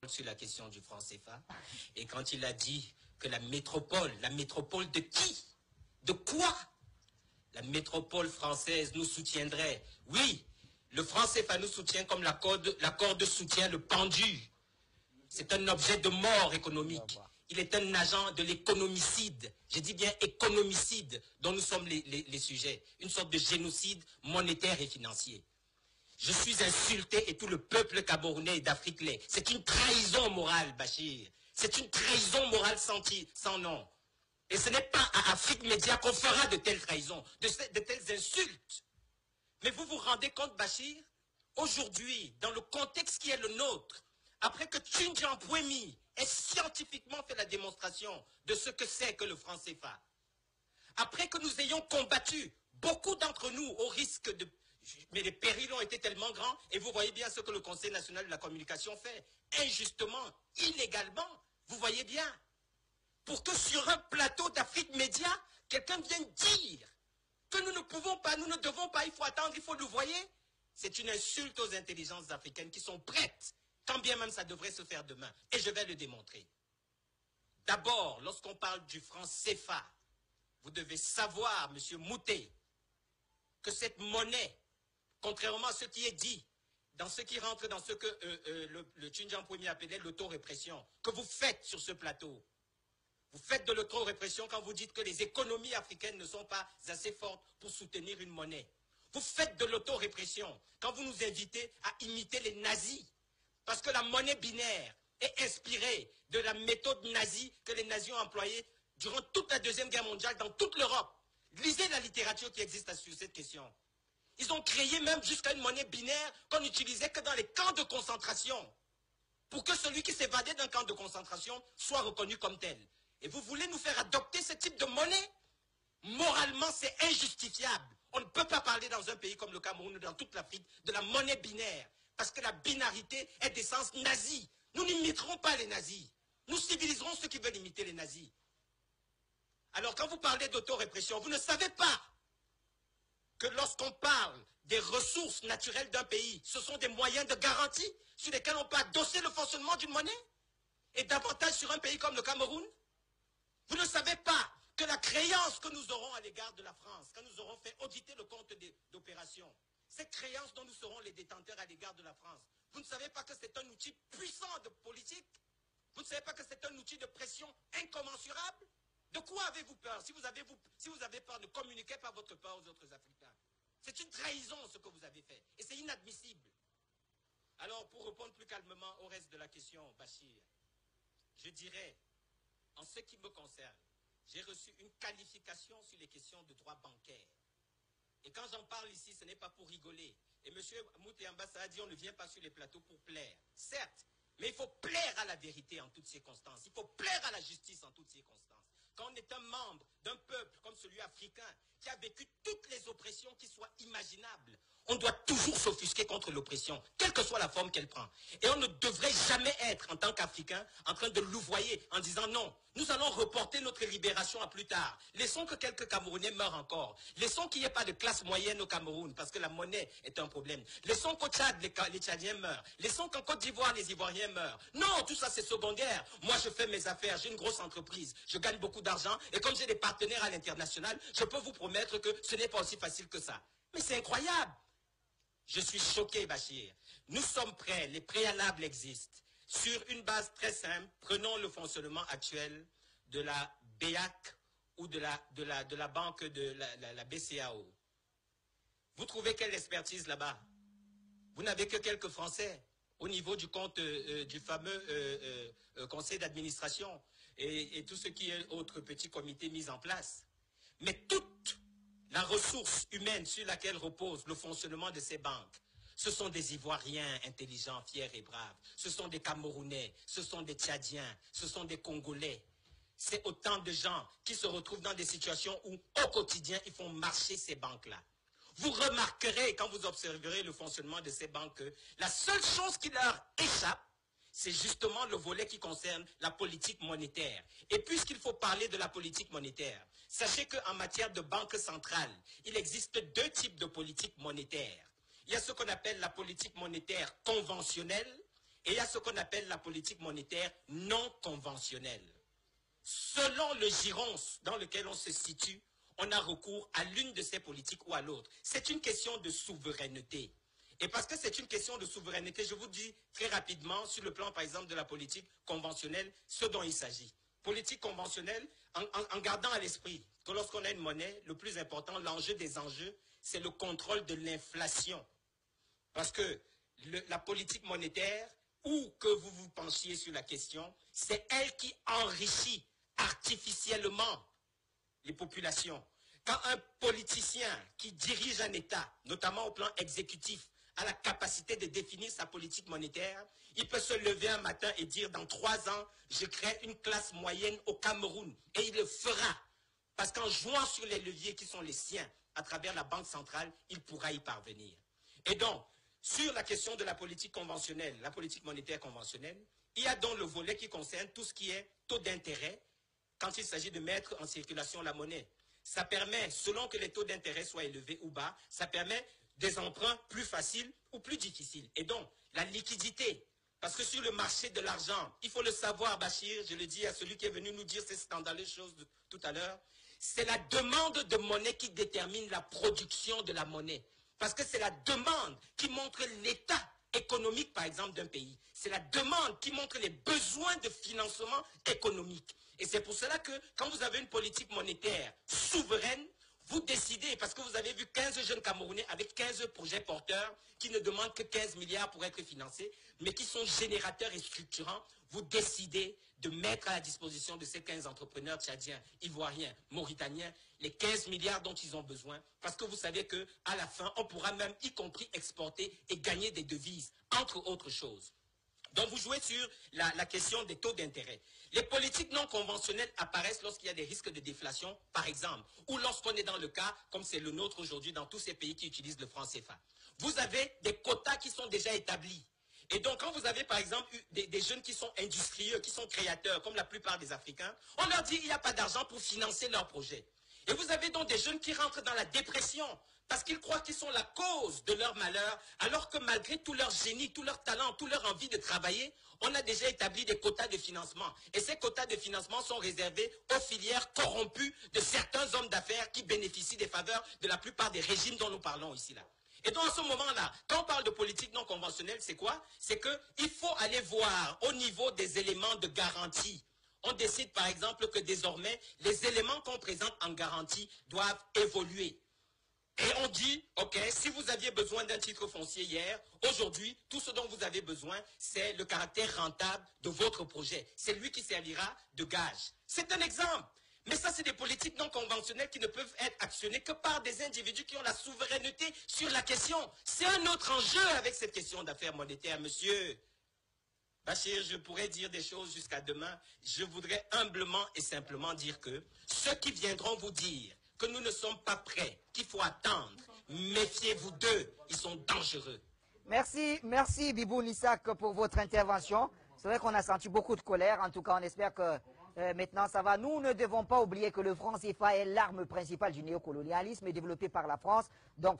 sur la question du franc CFA, et quand il a dit que la métropole de qui? De quoi? La métropole française nous soutiendrait. Oui, le franc CFA nous soutient comme la corde soutient le pendu. C'est un objet de mort économique. Il est un agent de l'économicide. Je dis bien économicide dont nous sommes les sujets. Une sorte de génocide monétaire et financier. Je suis insulté et tout le peuple camerounais d'Afrique l'est. C'est une trahison morale, Bachir. C'est une trahison morale sans nom. Et ce n'est pas à Afrique Média qu'on fera de telles trahisons, de telles insultes. Mais vous vous rendez compte, Bachir, aujourd'hui, dans le contexte qui est le nôtre, après que Tchinjian Pouemi ait scientifiquement fait la démonstration de ce que c'est que le franc CFA, après que nous ayons combattu, beaucoup d'entre nous, au risque de... Mais les périls ont été tellement grands, et vous voyez bien ce que le Conseil national de la communication fait, injustement, illégalement, vous voyez bien, pour que sur un plateau d'Afrique Média, quelqu'un vienne dire que nous ne pouvons pas, nous ne devons pas, il faut attendre, il faut le voyer. C'est une insulte aux intelligences africaines qui sont prêtes, quand bien même ça devrait se faire demain, et je vais le démontrer. D'abord, lorsqu'on parle du franc CFA, vous devez savoir, monsieur Moutet, que cette monnaie, contrairement à ce qui est dit, dans ce qui rentre dans ce que le Tchinjian Pouemi appelait l'autorépression, que vous faites sur ce plateau. Vous faites de l'autorépression quand vous dites que les économies africaines ne sont pas assez fortes pour soutenir une monnaie. Vous faites de l'autorépression quand vous nous invitez à imiter les nazis. Parce que la monnaie binaire est inspirée de la méthode nazie que les nazis ont employée durant toute la Deuxième Guerre mondiale dans toute l'Europe. Lisez la littérature qui existe sur cette question. Ils ont créé même jusqu'à une monnaie binaire qu'on n'utilisait que dans les camps de concentration. Pour que celui qui s'évadait d'un camp de concentration soit reconnu comme tel. Et vous voulez nous faire adopter ce type de monnaie? Moralement, c'est injustifiable. On ne peut pas parler dans un pays comme le Cameroun ou dans toute l'Afrique de la monnaie binaire. Parce que la binarité est d'essence nazie. Nous n'imiterons pas les nazis. Nous civiliserons ceux qui veulent imiter les nazis. Alors quand vous parlez d'autorépression, vous ne savez pas que lorsqu'on parle des ressources naturelles d'un pays, ce sont des moyens de garantie sur lesquels on peut adosser le fonctionnement d'une monnaie? Et davantage sur un pays comme le Cameroun? Vous ne savez pas que la créance que nous aurons à l'égard de la France, quand nous aurons fait auditer le compte d'opération, cette créance dont nous serons les détenteurs à l'égard de la France, vous ne savez pas que c'est un outil puissant de politique? Vous ne savez pas que c'est un outil de pression incommensurable? De quoi avez-vous peur? Si vous avez peur, ne communiquez pas votre peur aux autres Africains. C'est une trahison ce que vous avez fait. Et c'est inadmissible. Alors, pour répondre plus calmement au reste de la question, Bachir, je dirais, en ce qui me concerne, j'ai reçu une qualification sur les questions de droit bancaire. Et quand j'en parle ici, ce n'est pas pour rigoler. Et M. Mouteyamba a dit, on ne vient pas sur les plateaux pour plaire. Certes, mais il faut plaire à la vérité en toutes circonstances. Il faut plaire à la justice en toutes circonstances. Quand on est un membre d'un peuple comme celui africain, qui a vécu toutes les oppressions qui soient imaginables, on doit toujours s'offusquer contre l'oppression, quelle que soit la forme qu'elle prend. Et on ne devrait jamais être, en tant qu'Africain, en train de louvoyer en disant non, nous allons reporter notre libération à plus tard. Laissons que quelques Camerounais meurent encore. Laissons qu'il n'y ait pas de classe moyenne au Cameroun, parce que la monnaie est un problème. Laissons qu'au Tchad, les Tchadiens meurent. Laissons qu'en Côte d'Ivoire, les Ivoiriens meurent. Non, tout ça c'est secondaire. Moi, je fais mes affaires, j'ai une grosse entreprise, je gagne beaucoup d'argent, et comme j'ai des partenaires à l'international, je peux vous promettre que ce n'est pas aussi facile que ça. Mais c'est incroyable. Je suis choqué, Bachir. Nous sommes prêts, les préalables existent. Sur une base très simple, prenons le fonctionnement actuel de la BEAC ou de la banque de la BCAO. Vous trouvez quelle expertise là-bas? Vous n'avez que quelques Français au niveau du compte du fameux conseil d'administration et tout ce qui est autre petit comité mis en place. Mais toute la ressource humaine sur laquelle repose le fonctionnement de ces banques, ce sont des Ivoiriens intelligents, fiers et braves. Ce sont des Camerounais, ce sont des Tchadiens, ce sont des Congolais. C'est autant de gens qui se retrouvent dans des situations où, au quotidien, ils font marcher ces banques-là. Vous remarquerez, quand vous observerez le fonctionnement de ces banques, que la seule chose qui leur échappe, c'est justement le volet qui concerne la politique monétaire. Et puisqu'il faut parler de la politique monétaire, sachez qu'en matière de banque centrale, il existe deux types de politique monétaire. Il y a ce qu'on appelle la politique monétaire conventionnelle et il y a ce qu'on appelle la politique monétaire non conventionnelle. Selon le giron dans lequel on se situe, on a recours à l'une de ces politiques ou à l'autre. C'est une question de souveraineté. Et parce que c'est une question de souveraineté, je vous dis très rapidement, sur le plan, par exemple, de la politique conventionnelle, ce dont il s'agit. Politique conventionnelle, en gardant à l'esprit que lorsqu'on a une monnaie, le plus important, l'enjeu des enjeux, c'est le contrôle de l'inflation. Parce que la politique monétaire, où que vous vous penchiez sur la question, c'est elle qui enrichit artificiellement les populations. Quand un politicien qui dirige un État, notamment au plan exécutif, a la capacité de définir sa politique monétaire, il peut se lever un matin et dire dans 3 ans, je crée une classe moyenne au Cameroun. Et il le fera. Parce qu'en jouant sur les leviers qui sont les siens, à travers la Banque centrale, il pourra y parvenir. Et donc, sur la question de la politique conventionnelle, la politique monétaire conventionnelle, il y a donc le volet qui concerne tout ce qui est taux d'intérêt quand il s'agit de mettre en circulation la monnaie. Ça permet, selon que les taux d'intérêt soient élevés ou bas, ça permet des emprunts plus faciles ou plus difficiles. Et donc, la liquidité, parce que sur le marché de l'argent, il faut le savoir, Bachir, je le dis à celui qui est venu nous dire ces scandaleuses choses tout à l'heure, c'est la demande de monnaie qui détermine la production de la monnaie. Parce que c'est la demande qui montre l'état économique, par exemple, d'un pays. C'est la demande qui montre les besoins de financement économique. Et c'est pour cela que quand vous avez une politique monétaire souveraine, vous décidez, parce que vous avez vu 15 jeunes Camerounais avec 15 projets porteurs qui ne demandent que 15 milliards pour être financés, mais qui sont générateurs et structurants, vous décidez de mettre à la disposition de ces 15 entrepreneurs tchadiens, ivoiriens, mauritaniens, les 15 milliards dont ils ont besoin, parce que vous savez qu'à la fin, on pourra même, y compris, exporter et gagner des devises, entre autres choses. Donc vous jouez sur la question des taux d'intérêt. Les politiques non conventionnelles apparaissent lorsqu'il y a des risques de déflation, par exemple, ou lorsqu'on est dans le cas, comme c'est le nôtre aujourd'hui, dans tous ces pays qui utilisent le franc CFA. Vous avez des quotas qui sont déjà établis. Et donc, quand vous avez, par exemple, des jeunes qui sont industrieux, qui sont créateurs, comme la plupart des Africains, on leur dit qu'il n'y a pas d'argent pour financer leurs projets. Et vous avez donc des jeunes qui rentrent dans la dépression parce qu'ils croient qu'ils sont la cause de leur malheur, alors que malgré tout leur génie, tout leur talent, toute leur envie de travailler, on a déjà établi des quotas de financement. Et ces quotas de financement sont réservés aux filières corrompues de certains hommes d'affaires qui bénéficient des faveurs de la plupart des régimes dont nous parlons ici là. Et donc à ce moment-là, quand on parle de politique non conventionnelle, c'est quoi? C'est qu'il faut aller voir au niveau des éléments de garantie. On décide par exemple que désormais, les éléments qu'on présente en garantie doivent évoluer. Et on dit, ok, si vous aviez besoin d'un titre foncier hier, aujourd'hui, tout ce dont vous avez besoin, c'est le caractère rentable de votre projet. C'est lui qui servira de gage. C'est un exemple. Mais ça, c'est des politiques non conventionnelles qui ne peuvent être actionnées que par des individus qui ont la souveraineté sur la question. C'est un autre enjeu avec cette question d'affaires monétaires, monsieur Bachir. Je pourrais dire des choses jusqu'à demain. Je voudrais humblement et simplement dire que ceux qui viendront vous dire que nous ne sommes pas prêts, qu'il faut attendre, méfiez-vous d'eux, ils sont dangereux. Merci Biboun Issac pour votre intervention. C'est vrai qu'on a senti beaucoup de colère. En tout cas, on espère que maintenant ça va. Nous ne devons pas oublier que le franc CFA est l'arme principale du néocolonialisme développé par la France. Donc